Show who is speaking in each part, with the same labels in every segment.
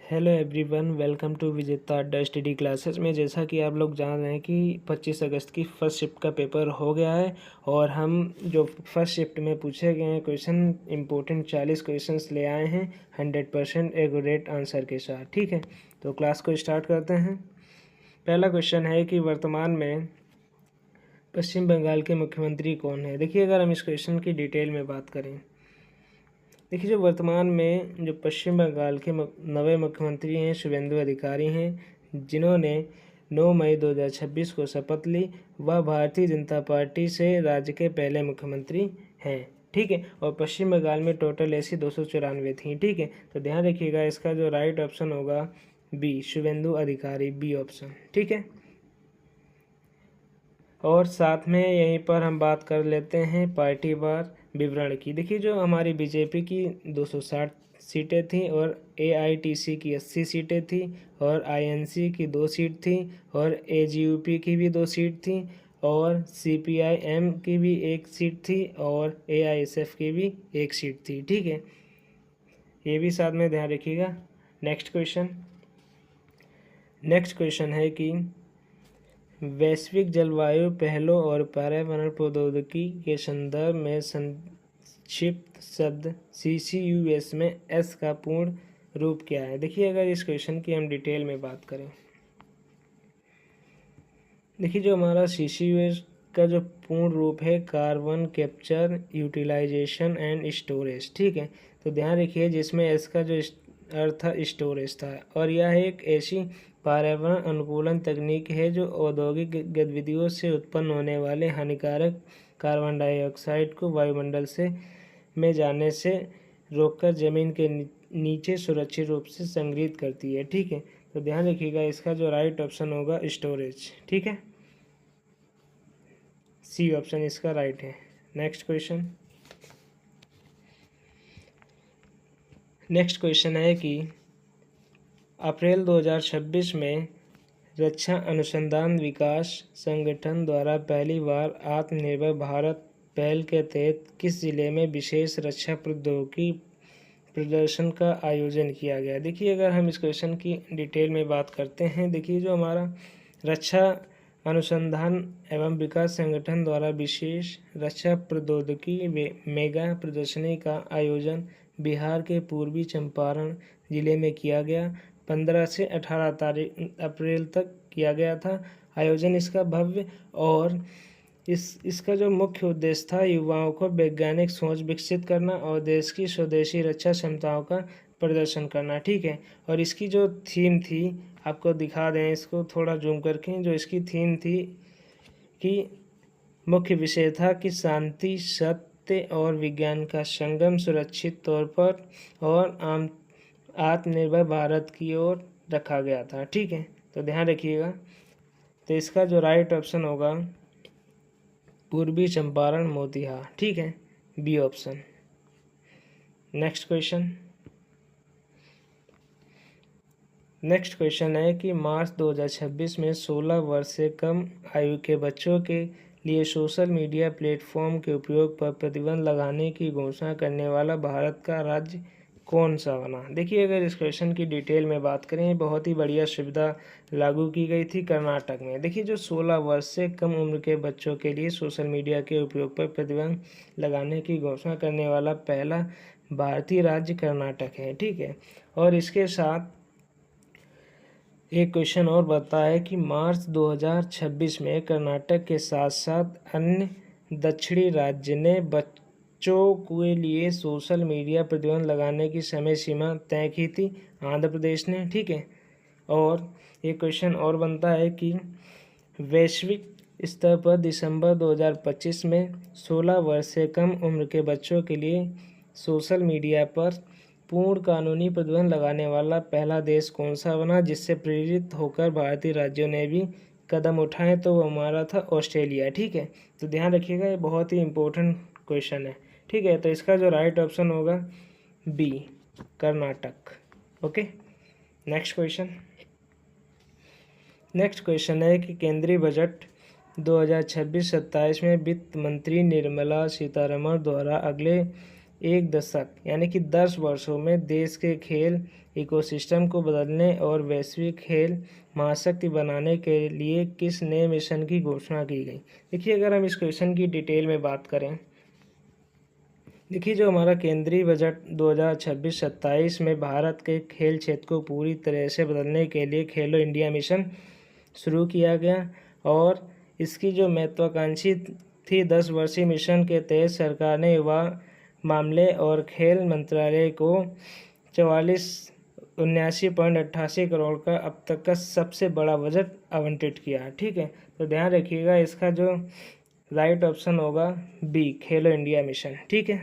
Speaker 1: Hello everyone, welcome to विजेता अड्डा study classes में। जैसा कि आप लोग जान रहे हैं कि 25 अगस्त की फर्स्ट शिफ्ट का पेपर हो गया है और हम जो फर्स्ट शिफ्ट में पूछे गए हैं क्वेश्चन, इंपॉर्टेंट 40 क्वेश्चंस ले आए हैं 100% एक्यूरेट आंसर के साथ। ठीक है, तो क्लास को स्टार्ट करते हैं। पहला क्वेश्चन है कि वर्तमान में पश्चिम बंगाल के मुख्यमंत्री कौन है। देखिए, अगर हम इस क्वेश्चन की डिटेल में बात करें, देखिए जो वर्तमान में जो पश्चिम बंगाल के नवे मुख्यमंत्री हैं शुभेंदु अधिकारी हैं, जिन्होंने 9 मई 2026 को शपथ ली। वह भारतीय जनता पार्टी से राज्य के पहले मुख्यमंत्री हैं। ठीक है, और पश्चिम बंगाल में टोटल ऐसी 294 थी। ठीक है, तो ध्यान रखिएगा, इसका जो राइट ऑप्शन होगा बी, शुभेंदु अधिकारी, बी ऑप्शन। ठीक है, और साथ में यहीं पर हम बात कर लेते हैं पार्टीवार विवरण की। देखिए, जो हमारी बीजेपी की 260 सीटें थी और एआईटीसी की 80 सीटें थी और आईएनसी की 2 सीट थी और एजीयूपी की भी 2 सीट थी और सीपीआईएम की भी 1 सीट थी और एआईएसएफ की भी 1 सीट थी। ठीक है, ये भी साथ में ध्यान रखिएगा। नेक्स्ट क्वेश्चन है कि वैश्विक जलवायु पहलों और पर्यावरण प्रौद्योगिकी के संदर्भ में संक्षिप्त शब्द CCUS में S का पूर्ण रूप क्या है। देखिए, अगर इस क्वेश्चन की हम डिटेल में बात करें, देखिए जो हमारा CCUS का जो पूर्ण रूप है, carbon capture, utilisation and storage. ठीक है, तो ध्यान रखिए जिसमें S का जो अर्थ था स्टोरेज था, और यह एक ऐसी पर्यावरण अनुकूलन तकनीक है जो औद्योगिक गतिविधियों से उत्पन्न होने वाले हानिकारक कार्बन डाइऑक्साइड को वायुमंडल से में जाने से रोककर जमीन के नीचे सुरक्षित रूप से संग्रहित करती है। ठीक है, तो ध्यान रखिएगा, इसका जो राइट ऑप्शन होगा स्टोरेज। ठीक है, सी ऑप्शन इसका राइट है। नेक्स्ट क्वेश्चन है कि अप्रैल 2026 में रक्षा अनुसंधान विकास संगठन द्वारा पहली बार आत्मनिर्भर भारत पहल के तहत किस जिले में विशेष रक्षा प्रौद्योगिकी प्रदर्शन का आयोजन किया गया। देखिए, अगर हम इस क्वेश्चन की डिटेल में बात करते हैं, देखिए जो हमारा रक्षा अनुसंधान एवं विकास संगठन द्वारा विशेष रक्षा प्रौद्योगिकी मेगा प्रदर्शनी का आयोजन बिहार के पूर्वी चंपारण जिले में किया गया। 15 से 18 अप्रैल तक किया गया था आयोजन इसका भव्य, और इसका जो मुख्य उद्देश्य था युवाओं को वैज्ञानिक सोच विकसित करना और देश की स्वदेशी रक्षा क्षमताओं का प्रदर्शन करना। ठीक है, और इसकी जो थीम थी, आपको दिखा दें इसको थोड़ा जूम करके, जो इसकी थीम थी कि मुख्य विषय था कि शांति, सत्य और विज्ञान का संगम सुरक्षित तौर पर और आत्मनिर्भर भारत की ओर रखा गया था। ठीक है, तो ध्यान रखिएगा, तो इसका जो राइट ऑप्शन होगा पूर्वी चंपारण मोतिहार। ठीक है, बी ऑप्शन। नेक्स्ट क्वेश्चन है कि मार्च 2026 में 16 वर्ष से कम आयु के बच्चों के लिए सोशल मीडिया प्लेटफॉर्म के उपयोग पर प्रतिबंध लगाने की घोषणा करने वाला भारत का राज्य कौन सा बना। देखिए, अगर इस क्वेश्चन की डिटेल में बात करें, बहुत ही बढ़िया सुविधा लागू की गई थी कर्नाटक में। देखिए, जो 16 वर्ष से कम उम्र के बच्चों के लिए सोशल मीडिया के उपयोग पर प्रतिबंध लगाने की घोषणा करने वाला पहला भारतीय राज्य कर्नाटक है। ठीक है, और इसके साथ एक क्वेश्चन और बताया है कि मार्च 2026 में कर्नाटक के साथ साथ अन्य दक्षिणी राज्य ने बच्चों के लिए सोशल मीडिया प्रतिबंध लगाने की समय सीमा तय की थी, आंध्र प्रदेश ने। ठीक है, और एक क्वेश्चन और बनता है कि वैश्विक स्तर पर दिसंबर 2025 में 16 वर्ष से कम उम्र के बच्चों के लिए सोशल मीडिया पर पूर्ण कानूनी प्रतिबंध लगाने वाला पहला देश कौन सा बना, जिससे प्रेरित होकर भारतीय राज्यों ने भी कदम उठाए, तो वो हमारा था ऑस्ट्रेलिया। ठीक है, तो ध्यान रखिएगा, ये बहुत ही इम्पोर्टेंट क्वेश्चन है। ठीक है, तो इसका जो राइट ऑप्शन होगा B, Karnataka. Okay, next question है कि केंद्रीय बजट 2026-27 में वित्त मंत्री निर्मला सीतारमण द्वारा अगले एक दशक यानी कि 10 वर्षों में देश के खेल इकोसिस्टम को बदलने और वैश्विक खेल महाशक्ति बनाने के लिए किस नए मिशन की घोषणा की गई। देखिए, अगर हम इस क्वेश्चन की डिटेल में बात करें, देखिए जो हमारा केंद्रीय बजट 2026-27 में भारत के खेल क्षेत्र को पूरी तरह से बदलने के लिए खेलो इंडिया मिशन शुरू किया गया और इसकी जो महत्वाकांक्षी थी 10 वर्षीय मिशन के तहत सरकार ने युवा मामले और खेल मंत्रालय को 44,79.88 करोड़ का अब तक का सबसे बड़ा बजट आवंटित किया। ठीक है, तो ध्यान रखिएगा, इसका जो राइट ऑप्शन होगा बी, खेलो इंडिया मिशन। ठीक है,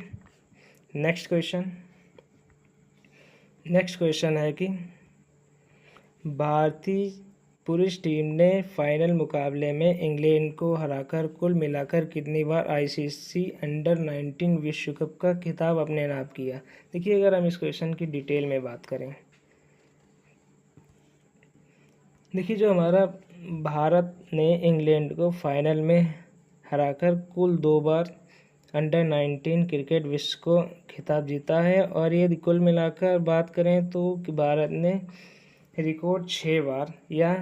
Speaker 1: नेक्स्ट क्वेश्चन है कि भारतीय पुरुष टीम ने फाइनल मुकाबले में इंग्लैंड को हराकर कुल मिलाकर कितनी बार आईसीसी अंडर-19 विश्व कप का खिताब अपने नाम किया। देखिए, अगर हम इस क्वेश्चन की डिटेल में बात करें, देखिए जो हमारा भारत ने इंग्लैंड को फाइनल में हराकर कुल 2 बार अंडर-19 क्रिकेट विश्व को खिताब जीता है और यदि कुल मिलाकर बात करें तो भारत ने रिकॉर्ड 6 बार या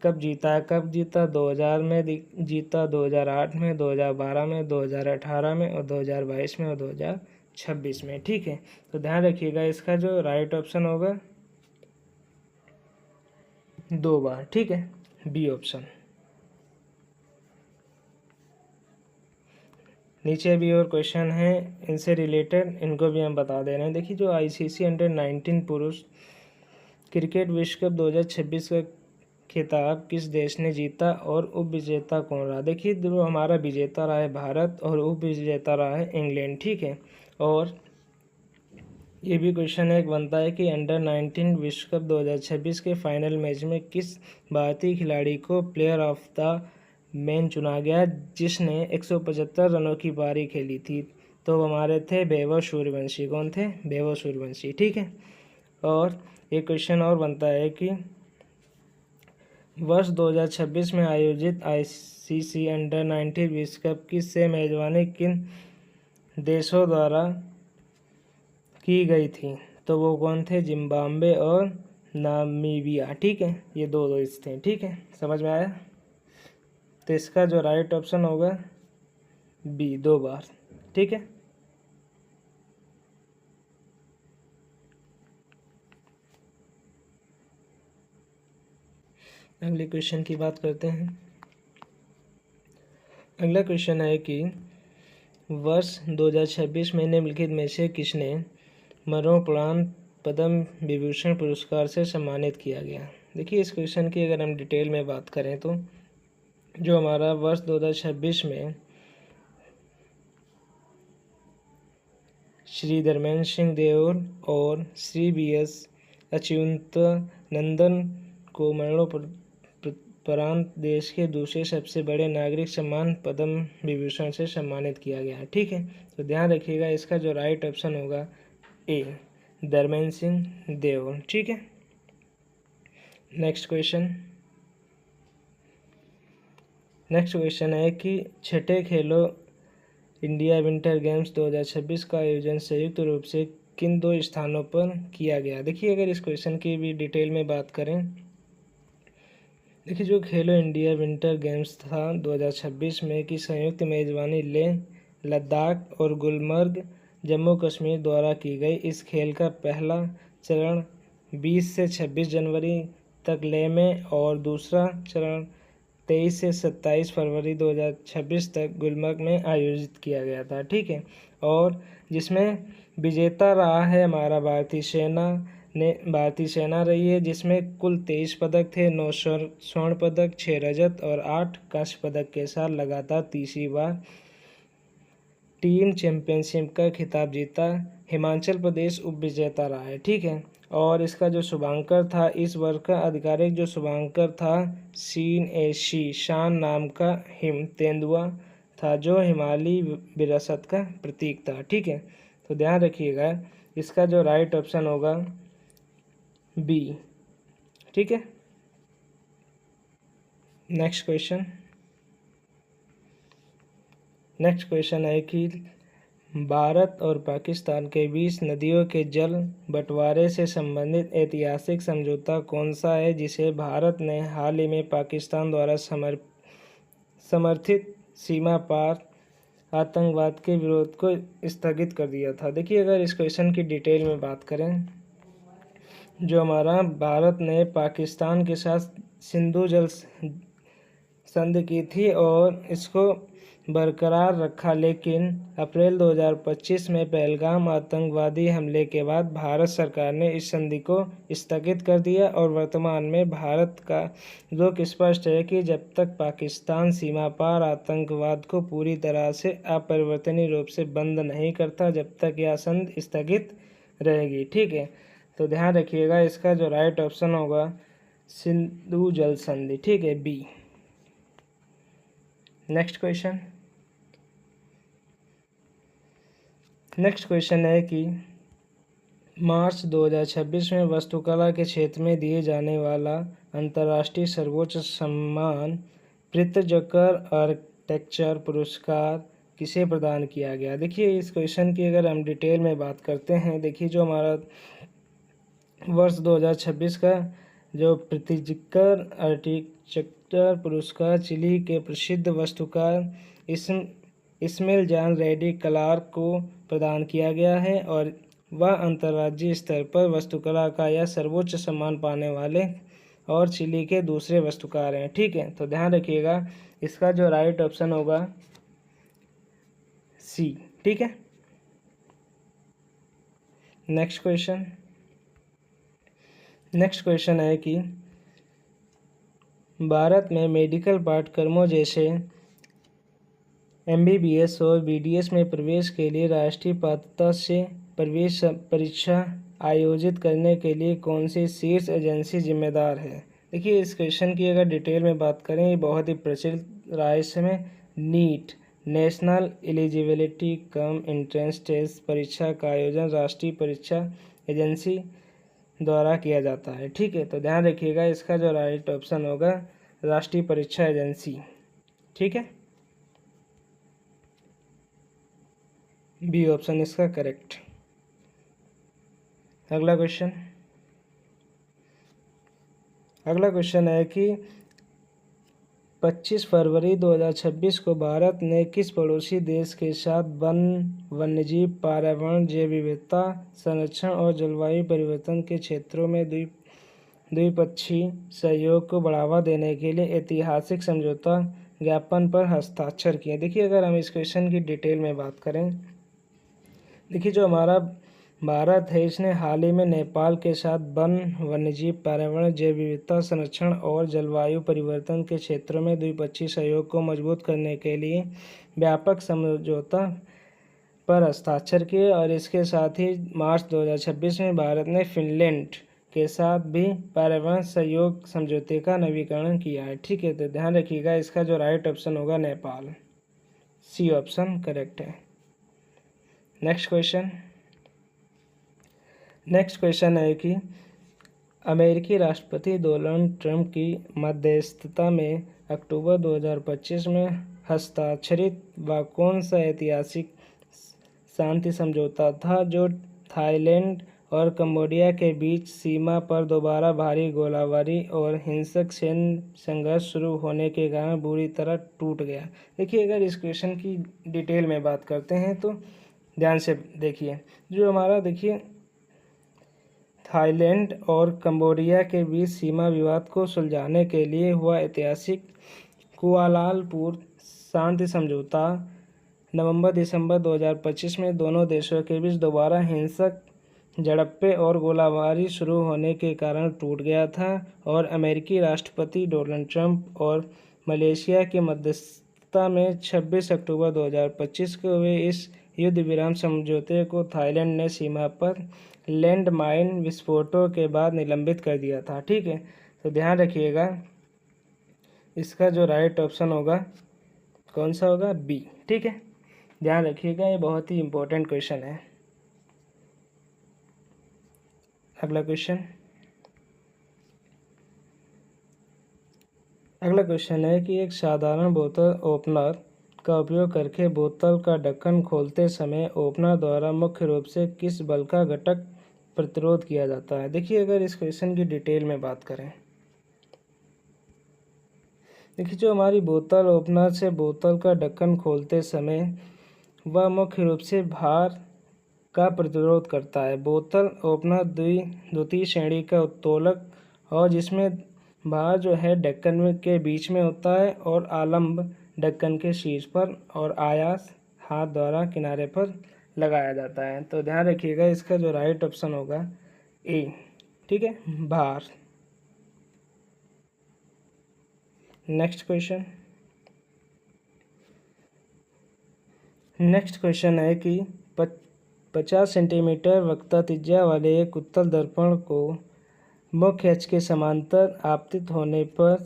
Speaker 1: कब जीता 2000 में जीता, 2008 में, 2012 में, 2018 में और 2022 में और 2026 में। ठीक है, तो ध्यान रखिएगा, इसका जो राइट ऑप्शन होगा 2 बार। ठीक है, बी ऑप्शन। नीचे भी और क्वेश्चन हैं इनसे रिलेटेड, इनको भी हम बता दे रहे हैं। देखिए जो आईसीसी अंडर-19 पुरुष क्रिकेट विश्व कप 2026 का खिताब किस देश ने जीता और उप विजेता कौन रहा। देखिए जो हमारा विजेता रहा है भारत और उप विजेता रहा है इंग्लैंड। ठीक है, और ये भी क्वेश्चन एक बनता है कि अंडर-19 विश्व कप 2026 के फाइनल मैच में किस भारतीय खिलाड़ी को प्लेयर ऑफ द मैच चुना गया जिसने 175 रनों की पारी खेली थी। तो हमारे थे वैभव सूर्यवंशी। कौन थे? वैभव सूर्यवंशी। ठीक है, और एक क्वेश्चन और बनता है कि वर्ष 2026 में आयोजित आईसीसी अंडर-19 विश्व कप की से मेजबानी किन देशों द्वारा की गई थी। तो वो कौन थे? जिम्बाब्वे और नामीबिया। ठीक है, ये दो देश थे। ठीक है, समझ में आया? तो इसका जो राइट ऑप्शन होगा बी, 2 बार। ठीक है, अगले क्वेश्चन की बात करते हैं। अगला क्वेश्चन है कि वर्ष 2026 में निम्नलिखित में से किसने मरणोपरांत पद्म विभूषण पुरस्कार से सम्मानित किया गया। देखिए इस क्वेश्चन की अगर हम डिटेल में बात करें तो जो हमारा वर्ष 2026 में श्री धर्मेंद्र सिंह देओल और श्री BS अच्युतानंदन को मरणोपरांत देश के दूसरे सबसे बड़े नागरिक सम्मान पद्म विभूषण से सम्मानित किया गया। ठीक है, तो ध्यान रखिएगा, इसका जो राइट ऑप्शन होगा ए, धर्मेंद्र सिंह देओल। ठीक है, नेक्स्ट क्वेश्चन है कि छठे खेलो इंडिया विंटर गेम्स 2026 का आयोजन संयुक्त रूप से किन 2 स्थानों पर किया गया। देखिए अगर इस क्वेश्चन की भी डिटेल में बात करें, देखिए जो खेलो इंडिया विंटर गेम्स था 2026 में की संयुक्त मेजबानी लेह, लद्दाख और गुलमर्ग जम्मू कश्मीर द्वारा की गई। इस खेल का पहला चरण 20 से 26 जनवरी तक लेह में और दूसरा चरण 23 से 27 फरवरी 2026 तक गुलमर्ग में आयोजित किया गया था। ठीक है, और जिसमें विजेता रहा है हमारा भारतीय सेना रही है, जिसमें कुल 23 पदक थे, 9 स्वर्ण पदक, 6 रजत और 8 कांस्य पदक के साथ लगातार तीसरी बार टीम चैंपियनशिप का खिताब जीता। हिमाचल प्रदेश उप विजेता रहा है। ठीक है, और इसका जो शुभांकर था, इस वर्ग का आधिकारिक जो शुभांकर था शान नाम का हिम तेंदुआ था जो हिमालयी विरासत का प्रतीक था। ठीक है, तो ध्यान रखिएगा, इसका जो राइट ऑप्शन होगा बी। ठीक है, नेक्स्ट क्वेश्चन है कि भारत और पाकिस्तान के बीच नदियों के जल बंटवारे से संबंधित ऐतिहासिक समझौता कौन सा है जिसे भारत ने हाल ही में पाकिस्तान द्वारा समर्थित सीमा पार आतंकवाद के विरोध को स्थगित कर दिया था? देखिए, अगर इस क्वेश्चन की डिटेल में बात करें, जो हमारा भारत ने पाकिस्तान के साथ सिंधु जल संधि की थी और इसको बरकरार रखा, लेकिन अप्रैल 2025 में पहलगाम आतंकवादी हमले के बाद भारत सरकार ने इस संधि को स्थगित कर दिया और वर्तमान में भारत का रुख स्पष्ट है कि जब तक पाकिस्तान सीमा पार आतंकवाद को पूरी तरह से अपरिवर्तनीय रूप से बंद नहीं करता, जब तक यह संधि स्थगित रहेगी। ठीक है, तो ध्यान रखिएगा, इसका जो राइट ऑप्शन होगा सिंधु जल संधि। ठीक है, बी। नेक्स्ट क्वेश्चन है कि मार्च 2026 में वास्तुकला के क्षेत्र में दिए जाने वाला अंतर्राष्ट्रीय सर्वोच्च सम्मान प्रित्जकर आर्किटेक्चर पुरस्कार किसे प्रदान किया गया? देखिए, इस क्वेश्चन की अगर हम डिटेल में बात करते हैं, देखिए जो हमारा वर्ष 2026 का जो प्रित्जकर आर्किटेक्चर पुरस्कार चिली के प्रसिद्ध वास्तुकार इस्माइल जान रेड्डी क्लार्क को प्रदान किया गया है और वह अंतर्राज्यीय स्तर पर वास्तुकला का यह सर्वोच्च सम्मान पाने वाले और चिली के दूसरे वास्तुकार हैं। ठीक है, तो ध्यान रखिएगा, इसका जो राइट ऑप्शन होगा सी। ठीक है, नेक्स्ट क्वेश्चन है कि भारत में मेडिकल पाठ्यक्रमों जैसे MBBS और BDS में प्रवेश के लिए राष्ट्रीय पात्रता से प्रवेश परीक्षा आयोजित करने के लिए कौन सी शीर्ष एजेंसी जिम्मेदार है? देखिए, इस क्वेश्चन की अगर डिटेल में बात करें, ये बहुत ही प्रचलित रहा है इस समय। NEET, national eligibility cum entrance test परीक्षा का आयोजन राष्ट्रीय परीक्षा एजेंसी द्वारा किया जाता है। ठीक है, तो ध्यान रखिएगा, इसका जो राइट ऑप्शन होगा राष्ट्रीय परीक्षा एजेंसी। ठीक है, बी ऑप्शन इसका करेक्ट। अगला क्वेश्चन है कि 25 फरवरी 2026 को भारत ने किस पड़ोसी देश के साथ वन, वन्यजीव, पर्यावरण, जैव विविधता संरक्षण और जलवायु परिवर्तन के क्षेत्रों में द्विपक्षीय सहयोग को बढ़ावा देने के लिए ऐतिहासिक समझौता ज्ञापन पर हस्ताक्षर किए? देखिए, अगर हम इस क्वेश्चन की डिटेल में बात करें, देखिए जो हमारा भारत है, इसने हाल ही में नेपाल के साथ वन, वन्यजीव, पर्यावरण, जैव विविधता संरक्षण और जलवायु परिवर्तन के क्षेत्रों में द्विपक्षीय सहयोग को मजबूत करने के लिए व्यापक समझौता पर हस्ताक्षर किए और इसके साथ ही मार्च 2026 में भारत ने फिनलैंड के साथ भी पर्यावरण सहयोग समझौते का नवीकरण किया है। ठीक है, तो ध्यान रखिएगा, इसका जो राइट ऑप्शन होगा नेपाल, सी ऑप्शन करेक्ट है। नेक्स्ट क्वेश्चन है कि अमेरिकी राष्ट्रपति डोनाल्ड ट्रंप की मध्यस्थता में अक्टूबर 2025 में हस्ताक्षरित वह कौन सा ऐतिहासिक शांति समझौता था जो थाईलैंड और कंबोडिया के बीच सीमा पर दोबारा भारी गोलाबारी और हिंसक सैन्य संघर्ष शुरू होने के कारण बुरी तरह टूट गया? देखिए, अगर इस क्वेश्चन की डिटेल में बात करते हैं तो ध्यान से देखिए, जो हमारा देखिए थाईलैंड और कंबोडिया के बीच सीमा विवाद को सुलझाने के लिए हुआ ऐतिहासिक कुआलालंपुर शांति समझौता नवंबर-दिसंबर 2025 में दोनों देशों के बीच दोबारा हिंसक झड़पें और गोलाबारी शुरू होने के कारण टूट गया था और अमेरिकी राष्ट्रपति डोनाल्ड ट्रंप और मलेशिया की मध्यस्थता में 26 अक्टूबर 2025 को हुए इस युद्ध विराम समझौते को थाईलैंड ने सीमा पर लैंडमाइन विस्फोटों के बाद निलंबित कर दिया था। ठीक है, तो ध्यान रखिएगा, इसका जो राइट ऑप्शन होगा कौन सा होगा? बी। ठीक है, ध्यान रखिएगा, ये बहुत ही इम्पोर्टेंट क्वेश्चन है। अगला क्वेश्चन है कि एक साधारण बोतल ओपनर का उपयोग करके बोतल का ढक्कन खोलते समय ओपनर द्वारा मुख्य रूप से किस बल का घटक प्रतिरोध किया जाता है। देखिए अगर इस क्वेश्चन की डिटेल में बात करें, देखिए जो हमारी बोतल ओपनर से बोतल का ढक्कन खोलते समय वह मुख्य रूप से भार का प्रतिरोध करता है। बोतल ओपनर द्वितीय श्रेणी का उत्तोलक और जिसमें भार जो है ढक्कन के बीच में होता है और आलंब ढक्कन के शीर्ष पर और आयास हाथ द्वारा किनारे पर लगाया जाता है। तो ध्यान रखिएगा इसका जो राइट ऑप्शन होगा ए। ठीक है, भार। नेक्स्ट क्वेश्चन है कि 50 सेंटीमीटर वक्रता त्रिज्या वाले एक उत्तल दर्पण को मुख्य अक्ष के समांतर आपतित होने पर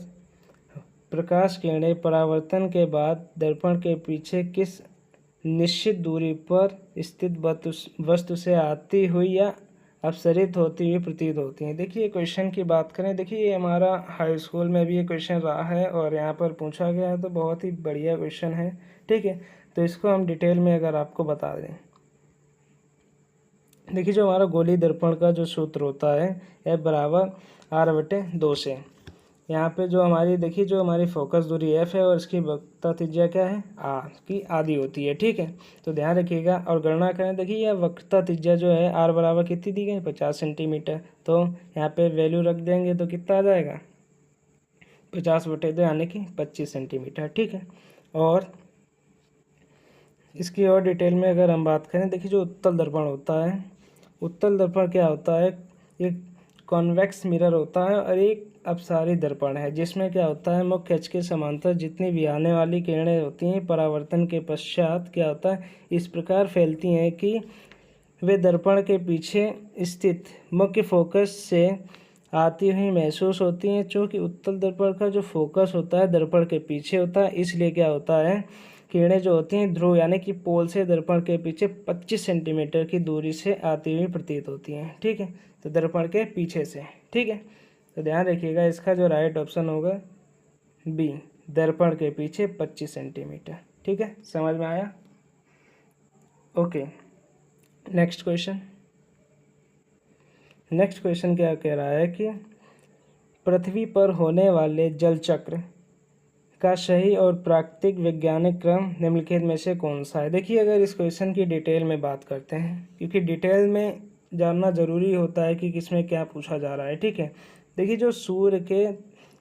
Speaker 1: प्रकाश किरणें परावर्तन के बाद दर्पण के पीछे किस निश्चित दूरी पर स्थित वस्तु से आती हुई या अपसरित होती हुई प्रतीत होती हैं। देखिए क्वेश्चन की बात करें, देखिए ये हमारा हाई स्कूल में भी ये क्वेश्चन रहा है और यहाँ पर पूछा गया है, तो बहुत ही बढ़िया क्वेश्चन है। ठीक है, तो इसको हम डिटेल में अगर आपको बता दें, देखिए जो हमारा गोली दर्पण का जो सूत्र होता है F=R/2 से, यहाँ पे जो हमारी देखिए जो हमारी फोकस दूरी F है और इसकी वक्रता त्रिज्या क्या है R की आधी होती है। ठीक है, तो ध्यान रखिएगा और गणना करें। देखिए यह वक्रता त्रिज्या जो है R बराबर कितनी दी गई 50 सेंटीमीटर, तो यहाँ पे वैल्यू रख देंगे तो कितना आ जाएगा 50/2 यानी कि 25 सेंटीमीटर। ठीक है, और इसकी और डिटेल में अगर हम बात करें, देखिए जो उत्तल दर्पण होता है, उत्तल दर्पण क्या होता है, एक कॉन्वेक्स मिरर होता है और एक अपसारी दर्पण है, जिसमें क्या होता है मुख्य अक्ष के समांतर जितनी भी आने वाली किरणें होती हैं परावर्तन के पश्चात क्या होता है इस प्रकार फैलती हैं कि वे दर्पण के पीछे स्थित मुख्य फोकस से आती हुई महसूस होती हैं। चूँकि उत्तल दर्पण का जो फोकस होता है दर्पण के पीछे होता है, इसलिए क्या होता है किरणें जो होती हैं ध्रुव यानी कि पोल से दर्पण के पीछे 25 सेंटीमीटर की दूरी से आती हुई प्रतीत होती हैं। ठीक है, तो दर्पण के पीछे से। ठीक है, तो ध्यान रखिएगा इसका जो राइट ऑप्शन होगा बी, दर्पण के पीछे 25 सेंटीमीटर। ठीक है, समझ में आया? ओके, नेक्स्ट क्वेश्चन क्या कह रहा है कि पृथ्वी पर होने वाले जल चक्र का सही और प्राकृतिक वैज्ञानिक क्रम निम्नलिखित में से कौन सा है। देखिए अगर इस क्वेश्चन की डिटेल में बात करते हैं, क्योंकि डिटेल में जानना ज़रूरी होता है कि किसमें क्या पूछा जा रहा है। ठीक है, देखिए जो सूर्य के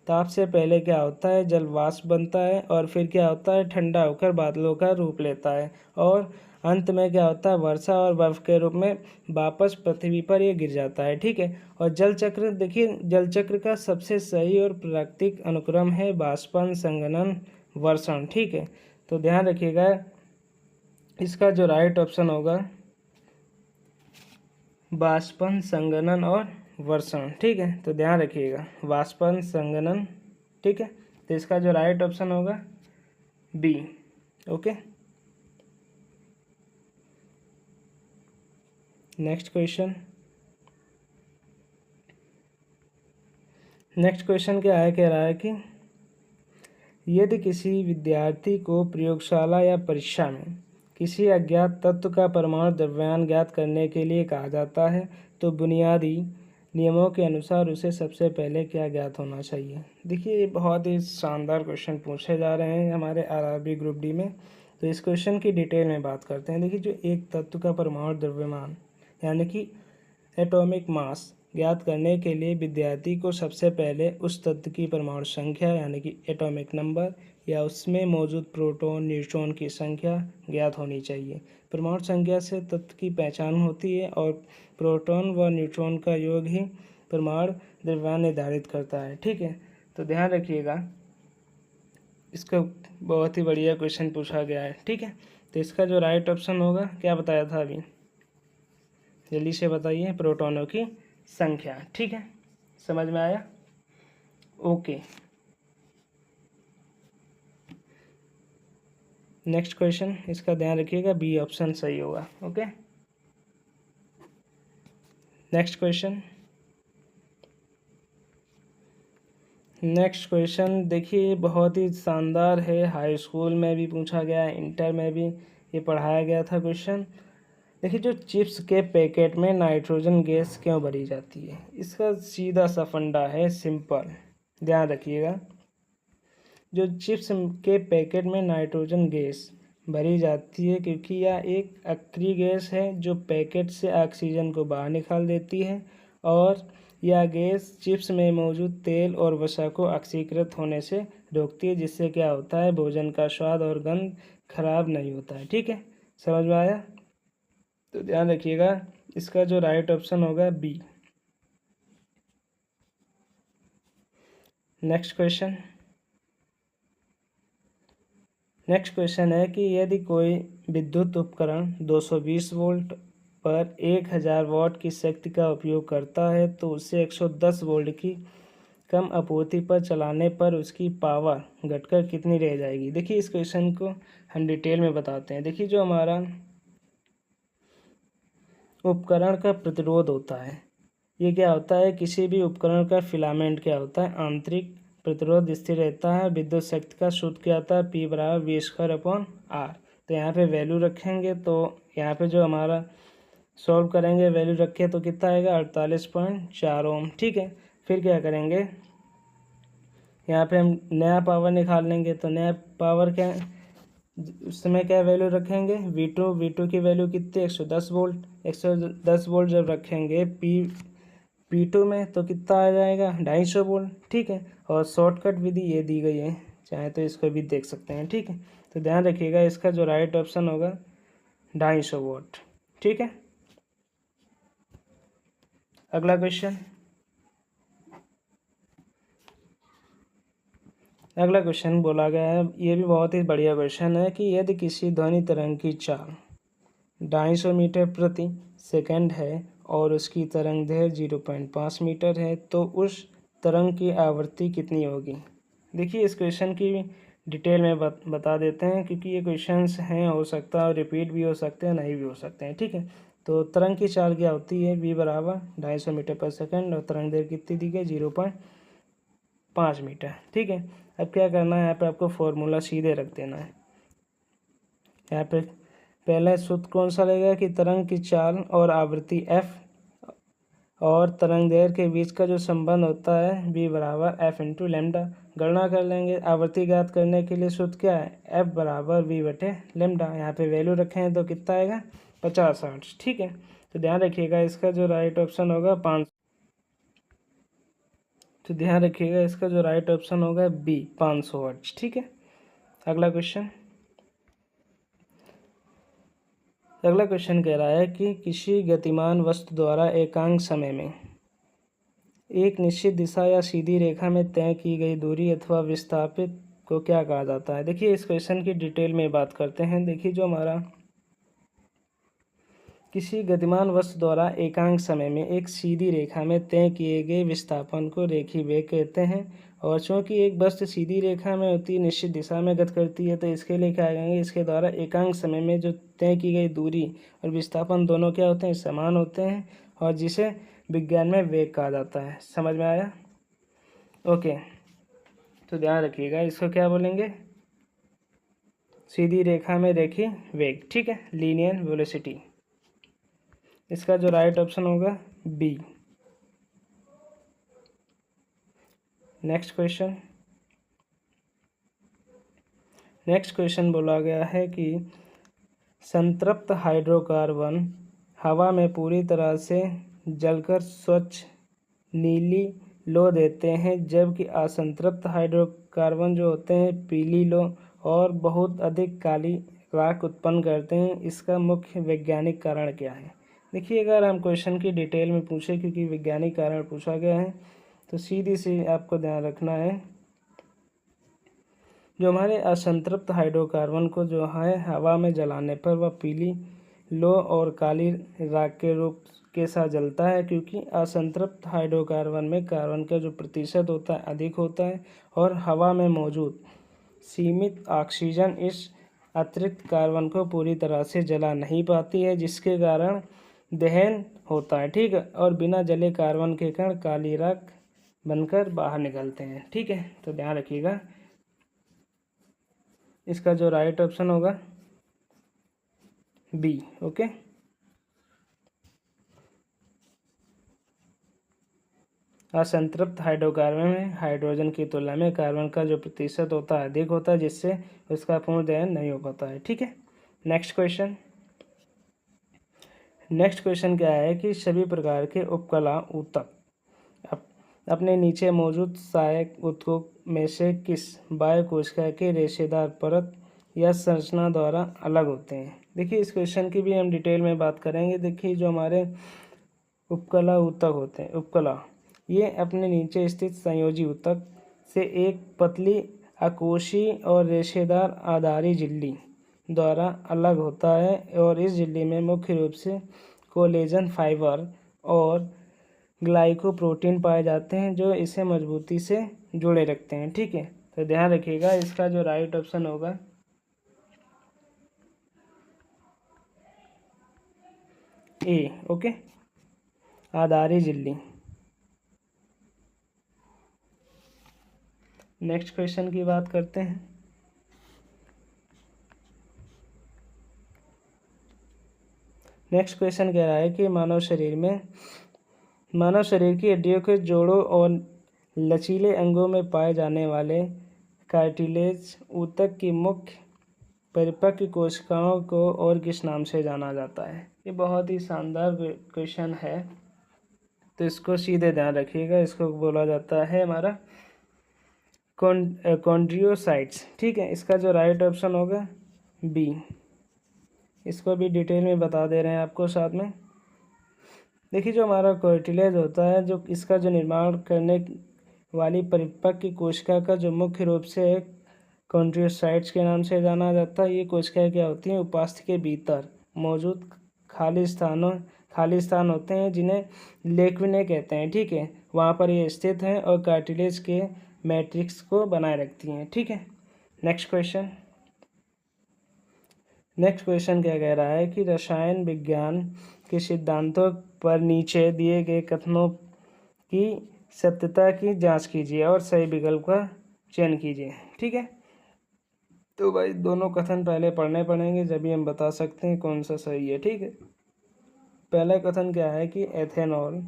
Speaker 1: ताप से पहले क्या होता है जल वाष्प बनता है और फिर क्या होता है ठंडा होकर बादलों का रूप लेता है और अंत में क्या होता है वर्षा और बर्फ के रूप में वापस पृथ्वी पर ये गिर जाता है। ठीक है, और जल चक्र, देखिए जल चक्र का सबसे सही और प्राकृतिक अनुक्रम है बाष्पन, संघनन, वर्षण। ठीक है, तो ध्यान रखिएगा इसका जो राइट ऑप्शन होगा बाष्पन, संघनन और वर्षण। ठीक है, तो ध्यान रखिएगा बाष्पन, संघनन। ठीक है, तो इसका जो राइट ऑप्शन होगा बी। ओके, नेक्स्ट क्वेश्चन क्या है, कह रहा है कि यदि किसी विद्यार्थी को प्रयोगशाला या परीक्षा में किसी अज्ञात तत्व का परमाणु द्रव्यमान ज्ञात करने के लिए कहा जाता है तो बुनियादी नियमों के अनुसार उसे सबसे पहले क्या ज्ञात होना चाहिए। देखिए ये बहुत ही शानदार क्वेश्चन पूछे जा रहे हैं हमारे आरआरबी ग्रुप डी में, तो इस क्वेश्चन की डिटेल में बात करते हैं। देखिए जो एक तत्व का परमाणु द्रव्यमान यानी कि एटॉमिक मास ज्ञात करने के लिए विद्यार्थी को सबसे पहले उस तत्व की परमाणु संख्या यानी कि एटॉमिक नंबर या उसमें मौजूद प्रोटॉन, न्यूट्रॉन की संख्या ज्ञात होनी चाहिए। परमाणु संख्या से तत्व की पहचान होती है और प्रोटॉन व न्यूट्रॉन का योग ही परमाणु द्रव्यमान निर्धारित करता है। ठीक है, तो ध्यान रखिएगा इसका बहुत ही बढ़िया क्वेश्चन पूछा गया है। ठीक है, तो इसका जो राइट ऑप्शन होगा क्या बताया था अभी, जल्दी से बताइए, प्रोटॉनों की संख्या। ठीक है, समझ में आया? ओके, नेक्स्ट क्वेश्चन, इसका ध्यान रखिएगा बी ऑप्शन सही होगा। Okay, next question, next question देखिए, बहुत ही शानदार है, हाई स्कूल में भी पूछा गया है, इंटर में भी ये पढ़ाया गया था क्वेश्चन। देखिए, जो चिप्स के पैकेट में नाइट्रोजन गैस क्यों भरी जाती है, इसका सीधा सा फंडा है, सिंपल, ध्यान रखिएगा। जो चिप्स के पैकेट में नाइट्रोजन गैस भरी जाती है क्योंकि यह एक अक्रिय गैस है जो पैकेट से ऑक्सीजन को बाहर निकाल देती है, और यह गैस चिप्स में मौजूद तेल और वसा को ऑक्सीकृत होने से रोकती है, जिससे क्या होता है, भोजन का स्वाद और गंध खराब नहीं होता है। ठीक है, समझ में आया? तो ध्यान रखिएगा, इसका जो राइट ऑप्शन होगा बी। नेक्स्ट क्वेश्चन है कि यदि कोई विद्युत उपकरण 220 वोल्ट पर 1000 वाट की शक्ति का उपयोग करता है तो उसे 110 वोल्ट की कम आपूर्ति पर चलाने पर उसकी पावर घटकर कितनी रह जाएगी। देखिए, इस क्वेश्चन को हम डिटेल में बताते हैं। देखिए, जो हमारा उपकरण का प्रतिरोध होता है, ये क्या होता है, किसी भी उपकरण का फिलामेंट क्या होता है, आंतरिक प्रतिरोध स्थिर रहता है। विद्युत शक्ति का सूत्र क्या आता है, P बराबर V²/R। तो यहाँ पे वैल्यू रखेंगे, तो यहाँ पे जो हमारा सॉल्व करेंगे, वैल्यू रखे तो कितना आएगा, 48.4 ओम। ठीक है, फिर क्या करेंगे, यहाँ पे हम नया पावर निकाल लेंगे, तो नया पावर क्या, उस समय क्या वैल्यू रखेंगे, V2 की वैल्यू कितनी, 110 वोल्ट। 110 वोल्ट जब रखेंगे P2 में तो कितना आ जाएगा, 250 वोल्ट। ठीक है, और शॉर्टकट विधि ये दी गई है, चाहे तो इसको भी देख सकते हैं। ठीक है, तो ध्यान रखिएगा, इसका जो राइट ऑप्शन होगा 250 वोल्ट। ठीक है, अगला क्वेश्चन बोला गया है, ये भी बहुत ही बढ़िया क्वेश्चन है कि यदि किसी ध्वनि तरंग की चाल 250 मीटर प्रति सेकंड है और उसकी तरंग दैर्घ्य 0.5 मीटर है तो उस तरंग की आवृत्ति कितनी होगी। देखिए, इस क्वेश्चन की डिटेल में बता देते हैं, क्योंकि ये क्वेश्चंस हैं, हो सकता है रिपीट भी हो सकते हैं, नहीं भी हो सकते हैं। ठीक है, तो तरंग की चाल क्या होती है, V बराबर 250 मीटर पर सेकंड, और तरंग दैर्घ्य कितनी दी गई, 0.5 मीटर। ठीक है, अब क्या करना है, यहाँ पे आपको फॉर्मूला सीधे रख देना है। यहाँ पे पहला सूत्र कौन सा रहेगा कि तरंग की चाल और आवृत्ति f और तरंग दैर्घ्य के बीच का जो संबंध होता है v बराबर f इंटू लेमडा। गणना कर लेंगे, आवृत्ति ज्ञात करने के लिए सूत्र क्या है, f बराबर v बटे लेमडा। यहाँ पे वैल्यू रखें तो कितना आएगा, 50 हर्ट्ज। ठीक है, तो ध्यान रखिएगा, इसका जो राइट ऑप्शन होगा 500। तो ध्यान रखिएगा, इसका जो राइट ऑप्शन होगा बी, 500 हर्ट्ज। ठीक है, अगला क्वेश्चन कह रहा है कि किसी गतिमान वस्तु द्वारा एकांक समय में एक निश्चित दिशा या सीधी रेखा में तय की गई दूरी अथवा विस्थापित को क्या कहा जाता है। देखिए, इस क्वेश्चन की डिटेल में बात करते हैं। देखिए, जो हमारा किसी गतिमान वस्तु द्वारा एकांक समय में एक सीधी रेखा में तय किए गए विस्थापन को रेखीय वेग कहते हैं, और चूंकि एक वस्तु सीधी रेखा में होती है, निश्चित दिशा में गति करती है, तो इसके लिए क्या कहेंगे, इसके द्वारा एकांक समय में जो तय की गई दूरी और विस्थापन दोनों क्या होते हैं, समान होते हैं, और जिसे विज्ञान में वेग कहा जाता है। समझ में आया? ओके, तो ध्यान रखिएगा, इसको क्या बोलेंगे, सीधी रेखा में रेखीय वेग। ठीक है, लीनियर वेलोसिटी। इसका जो राइट ऑप्शन होगा बी। नेक्स्ट क्वेश्चन बोला गया है कि संतृप्त हाइड्रोकार्बन हवा में पूरी तरह से जलकर स्वच्छ नीली लो देते हैं, जबकि असंतृप्त हाइड्रोकार्बन जो होते हैं पीली लो और बहुत अधिक काली राख उत्पन्न करते हैं। इसका मुख्य वैज्ञानिक कारण क्या है। देखिए, अगर हम क्वेश्चन की डिटेल में पूछे, क्योंकि वैज्ञानिक कारण पूछा गया है, तो सीधी सी आपको ध्यान रखना है, जो हमारे असंतृप्त हाइड्रोकार्बन को जो है हवा में जलाने पर वह पीली लो और काली राख के रूप के साथ जलता है, क्योंकि असंतृप्त हाइड्रोकार्बन में कार्बन का जो प्रतिशत होता है अधिक होता है, और हवा में मौजूद सीमित ऑक्सीजन इस अतिरिक्त कार्बन को पूरी तरह से जला नहीं पाती है, जिसके कारण दहन होता है। ठीक है, और बिना जले कार्बन के कारण काली राख बनकर बाहर निकलते हैं। ठीक है, तो ध्यान रखिएगा, इसका जो राइट ऑप्शन होगा बी। ओके, असंतृप्त हाइड्रोकार्बन में हाइड्रोजन की तुलना में कार्बन का जो प्रतिशत होता है अधिक होता है, जिससे उसका पूर्ण दहन नहीं हो पाता है। ठीक है, नेक्स्ट क्वेश्चन क्या है कि सभी प्रकार के उपकला ऊतक अपने नीचे मौजूद सहायक ऊतकों में से किस बाह्य कोशिका के रेशेदार परत या संरचना द्वारा अलग होते हैं। देखिए, इस क्वेश्चन की भी हम डिटेल में बात करेंगे। देखिए, जो हमारे उपकला ऊतक होते हैं, उपकला, ये अपने नीचे स्थित संयोजी ऊतक से एक पतली अकोशीय और रेशेदार आधारी झिल्ली द्वारा अलग होता है, और इस झिल्ली में मुख्य रूप से कोलेजन फाइबर और ग्लाइकोप्रोटीन पाए जाते हैं, जो इसे मजबूती से जुड़े रखते हैं। ठीक है, तो ध्यान रखिएगा, इसका जो राइट ऑप्शन होगा ए। ओके, आधारी झिल्ली। नेक्स्ट क्वेश्चन की बात करते हैं। नेक्स्ट क्वेश्चन कह रहा है कि मानव शरीर की हड्डियों के जोड़ों और लचीले अंगों में पाए जाने वाले कार्टिलेज ऊतक की मुख्य परिपक्व कोशिकाओं को और किस नाम से जाना जाता है। ये बहुत ही शानदार क्वेश्चन है, तो इसको सीधे ध्यान रखिएगा। इसको बोला जाता है हमारा कॉन्ड्रियोसाइट्स। ठीक है, इसका जो राइट ऑप्शन होगा बी। इसको भी डिटेल में बता दे रहे हैं आपको साथ में। देखिए, जो हमारा कार्टिलेज होता है, जो इसका जो निर्माण करने वाली परिपक्व कोशिका का जो मुख्य रूप से कॉन्ड्रियोसाइट्स के नाम से जाना जाता है। ये कोशिकाएं क्या होती हैं, उपास्थि के भीतर मौजूद खाली स्थान होते हैं, जिन्हें लेक्विने कहते हैं। ठीक है, वहाँ पर ये स्थित हैं और कार्टिलेज के मैट्रिक्स को बनाए रखती हैं। ठीक है, नेक्स्ट क्वेश्चन क्या कह रहा है कि रसायन विज्ञान के सिद्धांतों पर नीचे दिए गए कथनों की सत्यता की जांच कीजिए और सही विकल्प का चयन कीजिए। ठीक है, तो भाई दोनों कथन पहले पढ़ने पड़ेंगे, जब हम बता सकते हैं कौन सा सही है। ठीक है, पहला कथन क्या है कि एथेनॉल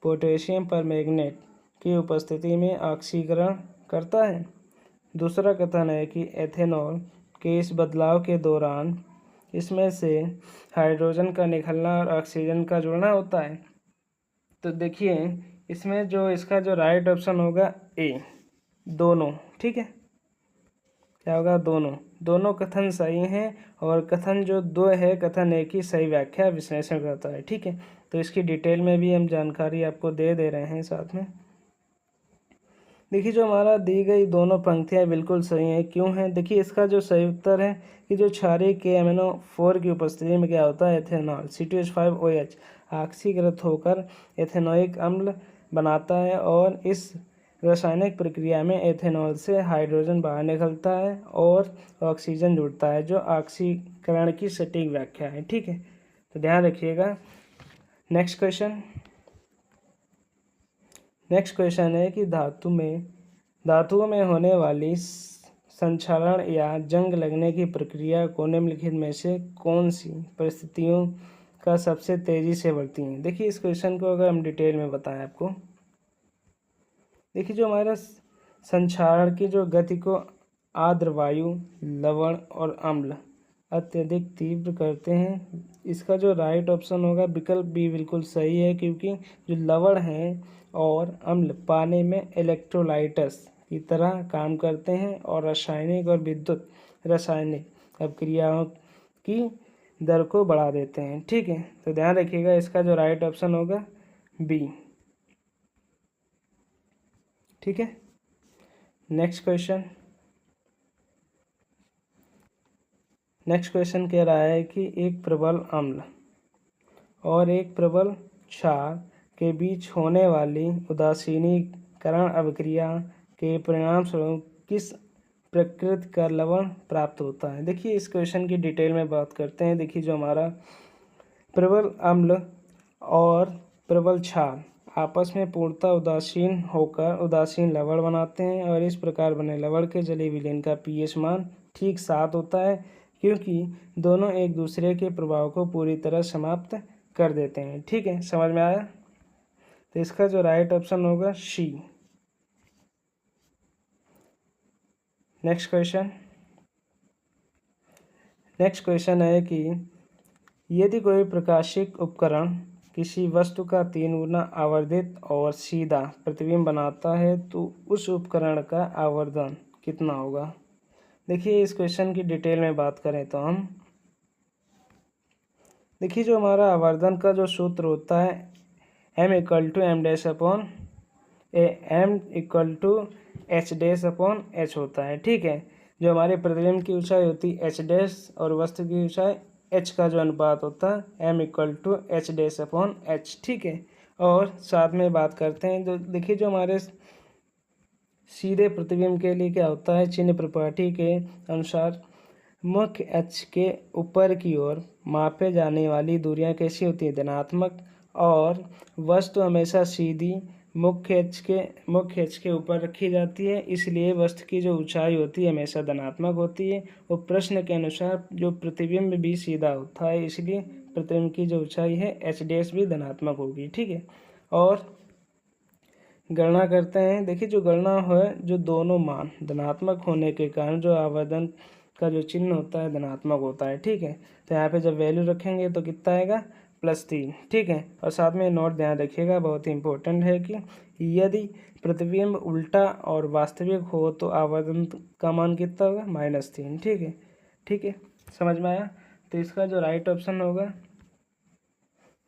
Speaker 1: पोटेशियम परमैंगनेट की उपस्थिति में ऑक्सीकरण करता है। दूसरा कथन है कि एथेनॉल के इस बदलाव के दौरान इसमें से हाइड्रोजन का निकलना और ऑक्सीजन का जुड़ना होता है। तो देखिए, इसमें जो इसका जो राइट ऑप्शन होगा ए, दोनों। ठीक है, क्या होगा, दोनों कथन सही हैं, और कथन जो दो है, कथन एक ही सही व्याख्या विश्लेषण करता है। ठीक है, तो इसकी डिटेल में भी हम जानकारी आपको दे रहे हैं साथ में। देखिए, जो हमारा दी गई दोनों पंक्तियां बिल्कुल सही हैं। क्यों है, देखिए, इसका जो सही उत्तर है कि जो क्षारीय KMnO4 की उपस्थिति में क्या होता है, एथेनॉल C2H5OH ऑक्सीकृत होकर एथेनोइक अम्ल बनाता है, और इस रासायनिक प्रक्रिया में एथेनॉल से हाइड्रोजन बाहर निकलता है और ऑक्सीजन जुड़ता है, जो ऑक्सीकरण की सटीक व्याख्या है। ठीक है, तो ध्यान रखिएगा। नेक्स्ट क्वेश्चन है कि धातुओं में होने वाली संक्षारण या जंग लगने की प्रक्रिया को निम्नलिखित में से कौन सी परिस्थितियों का सबसे तेजी से बढ़ती हैं। देखिए, इस क्वेश्चन को अगर हम डिटेल में बताएं आपको, देखिए, जो हमारा संक्षारण की जो गति को आर्द्र वायु, लवण और अम्ल अत्यधिक तीव्र करते हैं। इसका जो राइट ऑप्शन होगा विकल्प बी बिल्कुल सही है, क्योंकि जो लवण हैं और अम्ल पानी में इलेक्ट्रोलाइट्स की तरह काम करते हैं और रासायनिक और विद्युत रासायनिक अभिक्रियाओं की दर को बढ़ा देते हैं। ठीक है, तो ध्यान रखिएगा, इसका जो राइट ऑप्शन होगा बी। ठीक है, नेक्स्ट क्वेश्चन कह रहा है कि एक प्रबल अम्ल और एक प्रबल क्षार के बीच होने वाली उदासीनीकरण अभिक्रिया के परिणामस्वरूप किस प्रकृति का लवण प्राप्त होता है। देखिए, इस क्वेश्चन की डिटेल में बात करते हैं। देखिए, जो हमारा प्रबल अम्ल और प्रबल क्षार आपस में पूर्णतः उदासीन होकर उदासीन लवण बनाते हैं और इस प्रकार बने लवण के जलीय विलयन का पीएच मान ठीक 7 होता है, क्योंकि दोनों एक दूसरे के प्रभाव को पूरी तरह समाप्त कर देते हैं। ठीक है, समझ में आया? तो इसका जो राइट ऑप्शन होगा सी। नेक्स्ट क्वेश्चन है कि यदि कोई प्रकाशिक उपकरण किसी वस्तु का 3 गुना आवर्धित और सीधा प्रतिबिंब बनाता है तो उस उपकरण का आवर्धन कितना होगा? देखिए, इस क्वेश्चन की डिटेल में बात करें तो हम देखिए, जो हमारा आवर्धन का जो सूत्र होता है m equal to M dash upon M equal to H dash upon H होता है। ठीक है, जो हमारे प्रतिबिंब की ऊंचाई होती है एच डैश और वस्तु की ऊंचाई एच का जो अनुपात होता है M equal to H dash upon H. ठीक है, और साथ में बात करते हैं जो देखिए, जो हमारे सीधे प्रतिबिंब के लिए क्या होता है, चिन्ह प्रॉपर्टी के अनुसार मुख्य अक्ष के ऊपर की ओर मापे जाने वाली दूरियां कैसी होती है, धनात्मक, और वस्तु हमेशा सीधी मुख्य अक्ष के ऊपर रखी जाती है, इसलिए वस्तु की जो ऊंचाई होती है हमेशा धनात्मक होती है। और प्रश्न के अनुसार जो प्रतिबिंब भी सीधा होता है, इसलिए प्रतिबिंब की जो ऊंचाई है एच डैश भी धनात्मक होगी। ठीक है, और गणना करते हैं। देखिए, जो गणना है, जो दोनों मान धनात्मक होने के कारण जो आवर्धन का जो चिन्ह होता है धनात्मक होता है। ठीक है, तो यहाँ पे जब वैल्यू रखेंगे तो कितना आएगा, +3। ठीक है, और साथ में नोट ध्यान रखिएगा, बहुत ही इंपॉर्टेंट है कि यदि प्रतिबिंब उल्टा और वास्तविक हो तो आवर्धन का मान कितना होगा, -3। ठीक है, समझ में आया? तो इसका जो राइट ऑप्शन होगा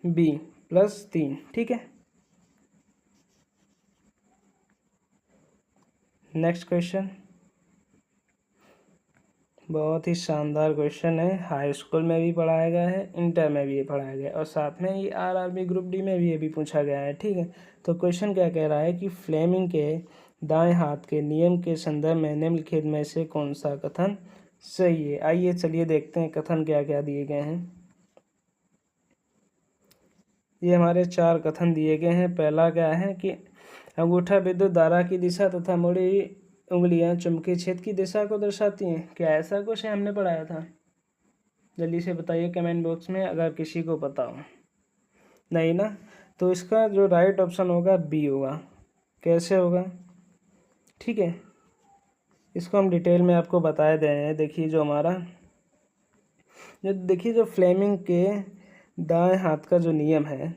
Speaker 1: बी, +3। ठीक है, नेक्स्ट क्वेश्चन बहुत ही शानदार क्वेश्चन है। हाई स्कूल में भी पढ़ाया गया है, इंटर में भी ये पढ़ाया गया है, और साथ में ये आरआरबी ग्रुप डी में भी ये भी पूछा गया है। ठीक है, तो क्वेश्चन क्या कह रहा है कि फ्लेमिंग के दाएं हाथ के नियम के संदर्भ में निम्नलिखित में से कौन सा कथन सही है? आइए चलिए देखते हैं कथन क्या क्या दिए गए हैं। ये हमारे 4 कथन दिए गए हैं। पहला क्या है कि अंगूठा विद्युत धारा की दिशा तथा मुड़ी उंगलियां चुंबकीय क्षेत्र की दिशा को दर्शाती हैं। क्या ऐसा कुछ है, हमने पढ़ाया था? जल्दी से बताइए कमेंट बॉक्स में अगर किसी को पता हो। नहीं ना, तो इसका जो राइट ऑप्शन होगा बी होगा। कैसे होगा? ठीक है, इसको हम डिटेल में आपको बताए दे रहे हैं। देखिए, जो फ्लेमिंग के दाएं हाथ का जो नियम है,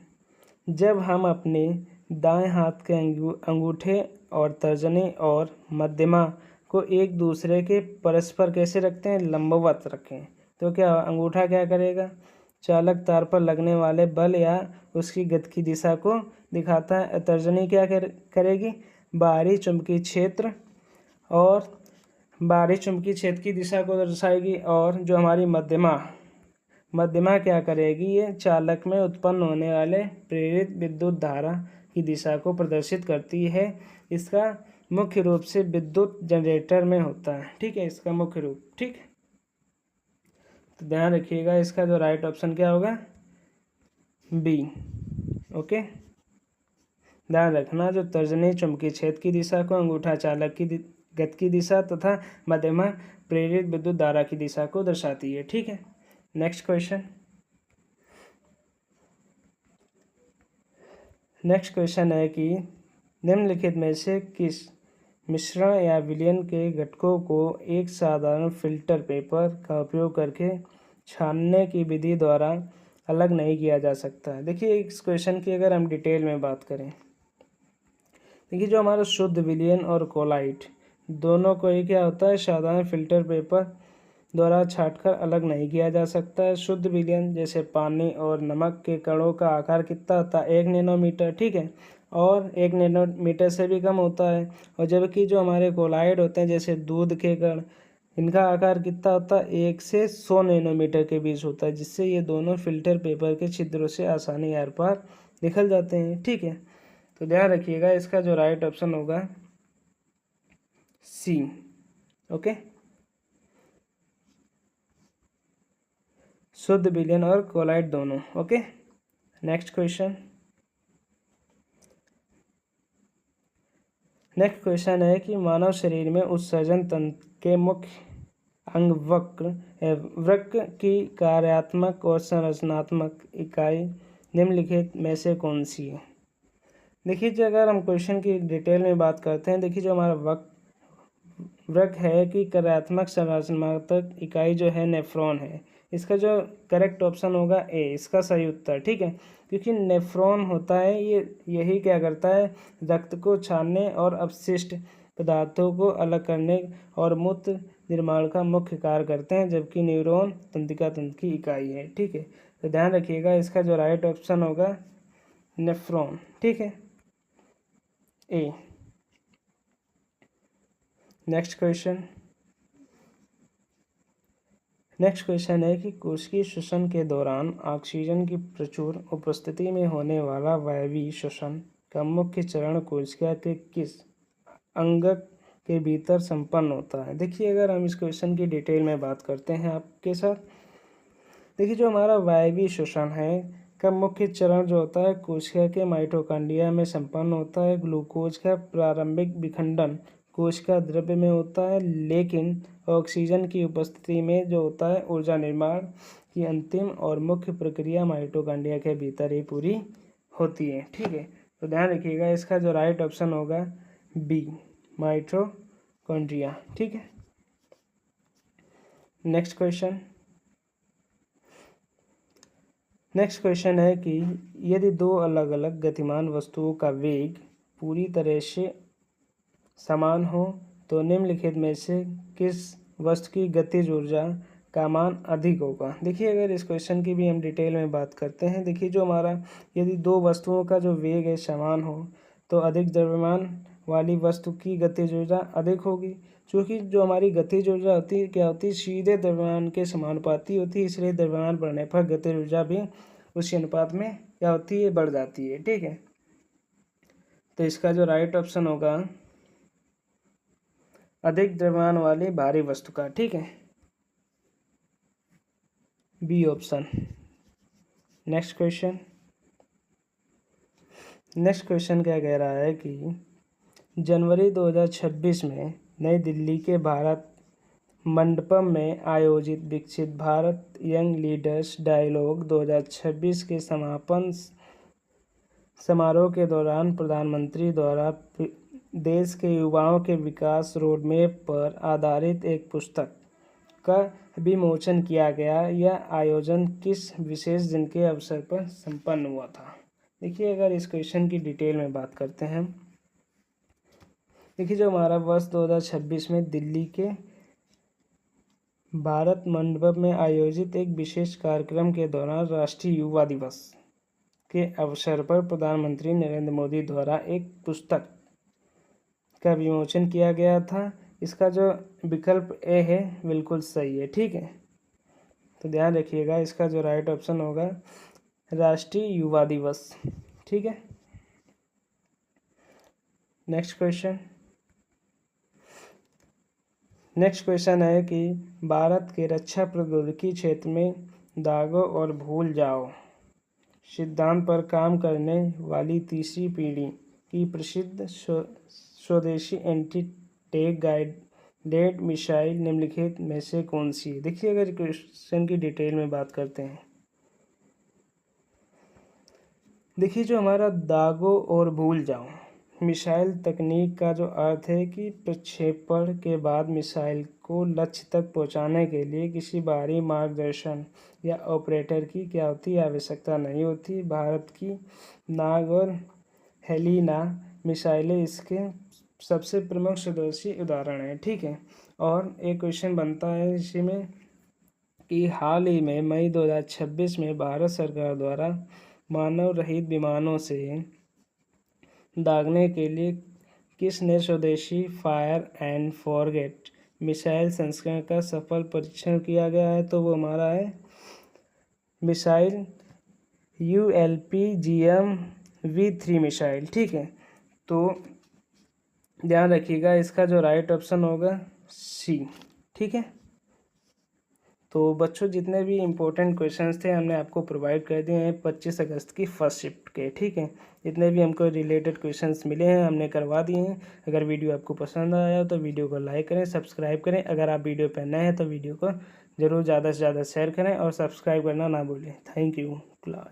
Speaker 1: जब हम अपने दाएं हाथ के अंगूठे और तर्जनी और मध्यमा को एक दूसरे के परस्पर कैसे रखते हैं, लंबवत रखें, तो क्या अंगूठा क्या करेगा, चालक तार पर लगने वाले बल या उसकी गति की दिशा को दिखाता है। तर्जनी क्या करेगी, बाहरी चुंबकीय क्षेत्र की दिशा को दर्शाएगी। और जो हमारी मध्यमा क्या करेगी, ये चालक में उत्पन्न होने वाले प्रेरित विद्युत धारा की दिशा को प्रदर्शित करती है। इसका मुख्य रूप से विद्युत जनरेटर में होता है। ठीक है, इसका मुख्य रूप। ठीक, तो ध्यान रखिएगा, इसका जो राइट ऑप्शन क्या होगा, बी। ओके, ध्यान रखना, जो तर्जनी चुंबकीय क्षेत्र की दिशा को, अंगूठा चालक की गति की दिशा तथा मध्यमा प्रेरित विद्युत धारा की दिशा को दर्शाती है। ठीक है, नेक्स्ट क्वेश्चन है कि निम्नलिखित में से किस मिश्रण या विलयन के घटकों को एक साधारण फिल्टर पेपर का उपयोग करके छानने की विधि द्वारा अलग नहीं किया जा सकता है? देखिए, इस क्वेश्चन की अगर हम डिटेल में बात करें, देखिए, जो हमारा शुद्ध विलयन और कोलाइट दोनों को ही क्या होता है, साधारण फिल्टर पेपर द्वारा छांटकर अलग नहीं किया जा सकता है। शुद्ध विलयन जैसे पानी और नमक के कणों का आकार कितना होता है, 1 नैनोमीटर। ठीक है, और 1 नैनोमीटर से भी कम होता है। और जबकि जो हमारे कोलाइड होते हैं जैसे दूध के कण, इनका आकार कितना होता है, 1 से 100 नैनोमीटर के बीच होता है, जिससे ये दोनों फिल्टर पेपर के छिद्रों से आसानी आर पार निकल जाते हैं। ठीक है, तो ध्यान रखिएगा, इसका जो राइट ऑप्शन होगा सी। ओके, शुद्ध विलयन और कोलाइड दोनों। Okay, next question next question है कि मानव शरीर में उत्सर्जन तंत्र के मुख्य अंग वृक्क की कार्यात्मक और संरचनात्मक इकाई निम्नलिखित में से कौन सी है। देखिए जो अगर हम क्वेश्चन की डिटेल में बात करते हैं, देखिए जो हमारा वृक्क है कि कार्यात्मक संरचनात्मक इकाई जो है नेफ्रॉन है। इसका जो करेक्ट ऑप्शन होगा ए, इसका सही उत्तर। ठीक है, क्योंकि नेफ्रॉन होता है यही क्या करता है, रक्त को छानने और अपशिष्ट पदार्थों को अलग करने और मूत्र निर्माण का मुख्य कार्य करते हैं, जबकि न्यूरॉन तंत्रिका तंत्र की इकाई है। ठीक है, तो ध्यान रखिएगा इसका जो राइट ऑप्शन होगा नेफ्रॉन। ठीक है, ए। नेक्स्ट क्वेश्चन है कि कोशिकीय श्वसन के दौरान ऑक्सीजन की प्रचुर उपस्थिति में होने वाला वायवीय श्वसन का मुख्य चरण कोशिका के किस अंगक के भीतर संपन्न होता है। देखिए अगर हम इस क्वेश्चन की डिटेल में बात करते हैं आपके साथ, देखिए जो हमारा वायवीय श्वसन है का मुख्य चरण जो होता है कोशिका के माइटोकॉन्ड्रिया में संपन्न होता है। ग्लूकोज का प्रारंभिक विखंडन कोशिका द्रव्य में होता है, लेकिन ऑक्सीजन की उपस्थिति में जो होता है ऊर्जा निर्माण की अंतिम और मुख्य प्रक्रिया माइटोकॉन्ड्रिया के भीतर ही पूरी होती है। ठीक है, तो ध्यान रखिएगा इसका जो राइट ऑप्शन होगा बी, माइटोकॉन्ड्रिया। ठीक है, नेक्स्ट क्वेश्चन है कि यदि दो अलग अलग गतिमान वस्तुओं का वेग पूरी तरह से समान हो तो निम्नलिखित में से किस वस्तु की गतिज ऊर्जा का मान अधिक होगा। देखिए अगर इस क्वेश्चन की भी हम डिटेल में बात करते हैं, देखिए जो हमारा यदि दो वस्तुओं का जो वेग है समान हो तो अधिक द्रव्यमान वाली वस्तु की गतिज ऊर्जा अधिक होगी, क्योंकि जो हमारी गतिज ऊर्जा होती है क्या होती है, सीधे द्रव्यमान के समानुपाती होती है, इसलिए द्रव्यमान बढ़ने पर गतिज ऊर्जा भी उसी अनुपात में क्या होती है, बढ़ जाती है। ठीक है, तो इसका जो राइट ऑप्शन होगा अधिक द्रव्यमान वाली भारी वस्तु का। ठीक है, बी ऑप्शन। नेक्स्ट क्वेश्चन क्या कह रहा है कि जनवरी 2026 में नई दिल्ली के भारत मंडपम में आयोजित विकसित भारत यंग लीडर्स डायलॉग 2026 के समापन समारोह के दौरान प्रधानमंत्री द्वारा देश के युवाओं के विकास रोडमैप पर आधारित एक पुस्तक का विमोचन किया गया। यह आयोजन किस विशेष दिन के अवसर पर संपन्न हुआ था। देखिए अगर इस क्वेश्चन की डिटेल में बात करते हैं, देखिए जो हमारा वर्ष 2026 में दिल्ली के भारत मंडपम में आयोजित एक विशेष कार्यक्रम के दौरान राष्ट्रीय युवा दिवस के अवसर पर प्रधानमंत्री नरेंद्र मोदी द्वारा एक पुस्तक का विमोचन किया गया था। इसका जो विकल्प ए है बिल्कुल सही है। ठीक है, तो ध्यान रखिएगा इसका जो राइट ऑप्शन होगा राष्ट्रीय युवा दिवस। ठीक है, नेक्स्ट क्वेश्चन है कि भारत के रक्षा प्रौद्योगिकी क्षेत्र में दागो और भूल जाओ सिद्धांत पर काम करने वाली तीसरी पीढ़ी की प्रसिद्ध स्वदेशी एंटी टैंक गाइडेड मिसाइल निम्नलिखित में से कौन सी है। देखिए अगर क्वेश्चन की डिटेल में बात करते हैं, देखिए जो हमारा दागो और भूल जाओ मिसाइल तकनीक का जो अर्थ है कि प्रक्षेपण के बाद मिसाइल को लक्ष्य तक पहुंचाने के लिए किसी बाहरी मार्गदर्शन या ऑपरेटर की क्या होती है, आवश्यकता नहीं होती। भारत की नाग और हेलिना मिसाइलें इसके सबसे प्रमुख स्वदेशी उदाहरण हैं। ठीक है, और एक क्वेश्चन बनता है इसी में कि हाल ही में मई 2026 में भारत सरकार द्वारा मानव रहित विमानों से दागने के लिए किसने स्वदेशी फायर एंड फॉरगेट मिसाइल संस्करण का सफल परीक्षण किया गया है, तो वो हमारा है मिसाइल ULPGM-V3 मिसाइल। ठीक है, तो ध्यान रखिएगा इसका जो राइट ऑप्शन होगा सी। ठीक है, तो बच्चों जितने भी इम्पोर्टेंट क्वेश्चंस थे हमने आपको प्रोवाइड कर दिए हैं 25 अगस्त की फर्स्ट शिफ्ट के, ठीक है। जितने भी हमको रिलेटेड क्वेश्चंस मिले हैं हमने करवा दिए हैं। अगर वीडियो आपको पसंद आया तो वीडियो को लाइक करें, सब्सक्राइब करें। अगर आप वीडियो पर नए हैं तो वीडियो को ज़रूर ज़्यादा से ज़्यादा शेयर करें और सब्सक्राइब करना ना भूलें। Thank you class.